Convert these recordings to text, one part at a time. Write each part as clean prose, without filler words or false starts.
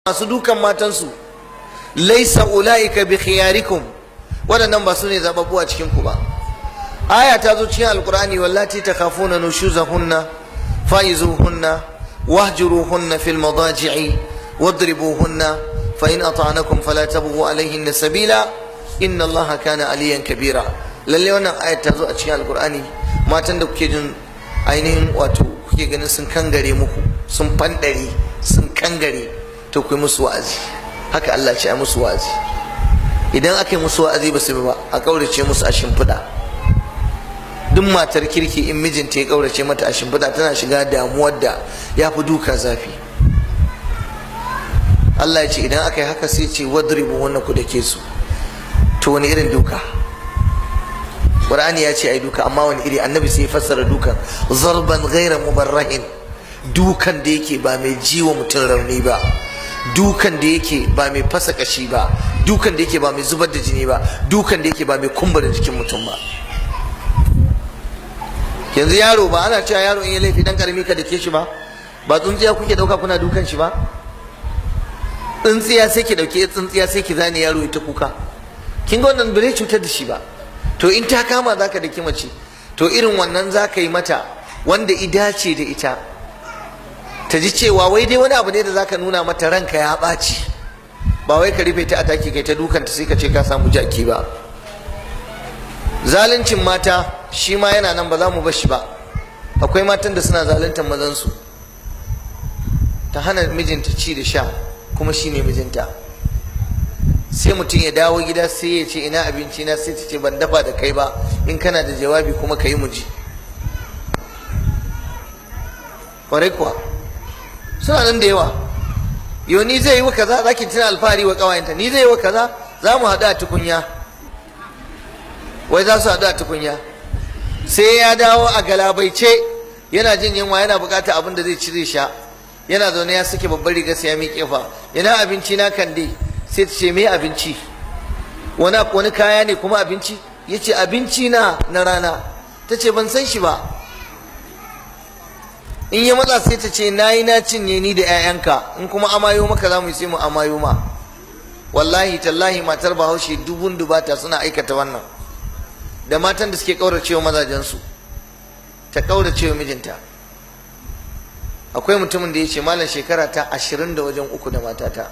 masu dukan matansu laisa ulaika bi khiyarikum, waɗannan ba su ne zababbu a cikin ku ba. Aya ta zo cikin alqur'ani, wallati takhafuna nushuzahunna faizuhunna wahjuruhunna fil madaji'i wadribuhunna fa in ata'nakum fala tabghu alayhinna sabila inna allaha kana aliyan kabira. Lalle wannan aya ta zo a cikin alqur'ani, matan da kuke jin ainihin wato kuke ganin sun kangare muku, sun fandare, sun kangare, to ku yi musu wa'azi. Haka Allah ce a musu wa'azi. Idan aka yi musu wa'azi ba su ba, a kaurace musu a shimfiɗa. Duk matar kirki in mijinta ya kaurace mata a shimfiɗa tana shiga damuwar da ya fi duka zafi. Allah ya ce idan aka yi haka sai ce wadribu wannan ku dake su. To wani irin duka? Qur'ani ya ce ai duka, amma wani iri? Annabi sai ya fassara dukan zarban ghaira mubarrahin, dukan da yake ba mai jiwa mutum rauni ba, dukan da yake ba mai fasa kashi ba, dukan da yake ba mai zubar da jini ba, dukan da yake ba mai kumbura jikin mutum ba. Yanzu yaro, ba ana cewa yaro in ya laifi dan karami ka dake shi ba? Ba tsuntsiya kuke dauka kuna dukan shi ba? Tsuntsiya sai ki dauke tsuntsiya sai ki zane yaro ita kuka, kin ga wannan bare cutar da shi ba. To in ta kama zaka dake mace, to irin wannan zaka yi mata wanda idace da ita, ta ji cewa wai dai wani abu ne da zaka nuna mata ranka ya ɓaci, ba wai ka rufe ta a taki kai ta dukanta sai ka ce ka samu jaki ba. Zaluncin mata shi ma yana nan, ba za mu bar shi ba. Akwai matan da suna zaluntar mazansu, ta hana mijinta ci da sha kuma shi ne mijinta. Sai mutum ya dawo gida sai ya ce ina abinci na, sai ta ce ban dafa da kai ba, in kana da jawabi kuma ka yi mu ji. Kwarai kuwa suna nan da yawa. Yau ni zai yi wa kaza, za ki tuna alfahari wa ƙawayenta, ni zai yi wa kaza, za mu haɗu a tukunya, wai za su haɗu a tukunya. Sai ya dawo a galabaice, yana jin yunwa, yana buƙatar abin da zai ci zai sha, yana zaune ya sake babbar riga sai ya miƙe fa, ina abinci na kan dai, sai ta ce me abinci, wani kaya ne kuma abinci? Ya ce abinci na rana. Ta ce ban san shi ba. In ya matsa sai ta ce na cinye ni da 'ya'yanka, in kuma amayo maka za mu yi sai mu amayo ma. Wallahi tallahi matar Bahaushe dubun dubata suna aikata wannan. Da matan da suke kauracewa mazajensu, ta kauracewa mijinta. Akwai mutumin da ya ce malam shekara ta 20 da wajen 3 da matata,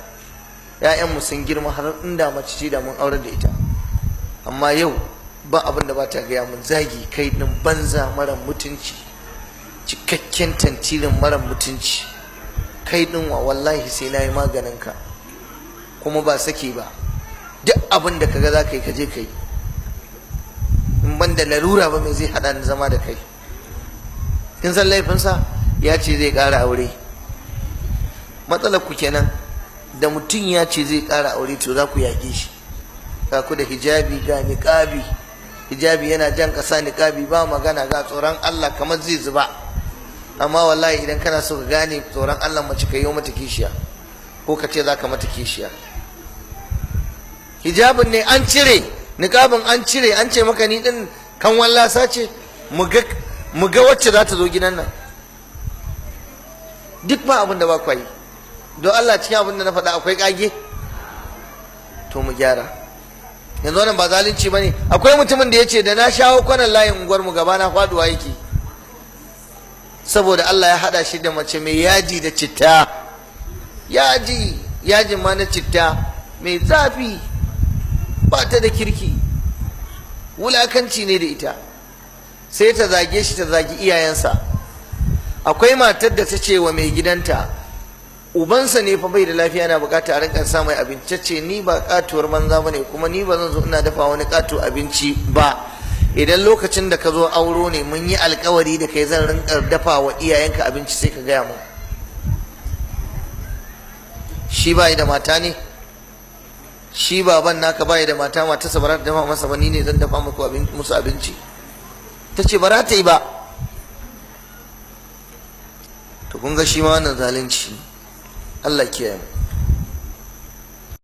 'ya'yanmu sun girma har inda mace ce da mun aurar da ita, amma yau ba abin da ba ta gaya mun, zagi, kai din banza mara mutunci, cikakken tantirin mara mutunci, kai din wa wallahi sai na yi maganin ka, kuma ba sake ba. Duk abin da kaga za ka yi ka je ka yi, in ban da larura ba mai zai haɗa ni zama da kai. Kin san laifinsa? Ya ce zai ƙara aure. Matsalar ku kenan, da mutum ya ce zai ƙara aure to za ku yaƙe shi. Ga ku da hijabi ga niƙabi, hijabi yana jan ƙasa, niƙabi ba magana, ga tsoron Allah kamar zai zuba. Amma wallahi idan kana so ka gane tsoron Allah mace, ka yi mata kishiya ko ka ce za ka mata kishiya. Hijabin ne an cire, niƙabin an cire, an ce maka ni din kan wallasa ce, mu ga wacce za ta zo gidan nan. Duk ba abin da ba kwa yi. Don Allah cikin abin da na faɗa akwai ƙage, to mu gyara. Yanzu wannan ba zalunci ba ne. Akwai mutumin da ya ce da na shawo kwanan layin unguwarmu gaba na faɗuwa yake, saboda Allah ya haɗa shi da mace mai yaji da citta, yajin ma na citta mai zafi, ba ta da kirki, wulakanci ne da ita, sai ta zage shi, ta zagi iyayensa. Akwai matar da ta ce wa mai gidanta, ubansa ne fa bai da lafiya, na bukata a rinka sa mai abinci. Ce ni ba katuwar banza bane, kuma ni ba zan zo ina dafa wani kato abinci ba. Idan lokacin da ka zo auro ne mun yi alkawari da kai zan rinka dafa wa iyayenka abinci, sai ka gaya mu. Shi bai da mata ne? Shi baban naka bai da mata, matarsa ba za ta dafa masa ba, ni ne zan dafa musu abinci? Ta ce ba za ta yi ba. To kun ga shi ma wannan zalunci. Allah kiyaye.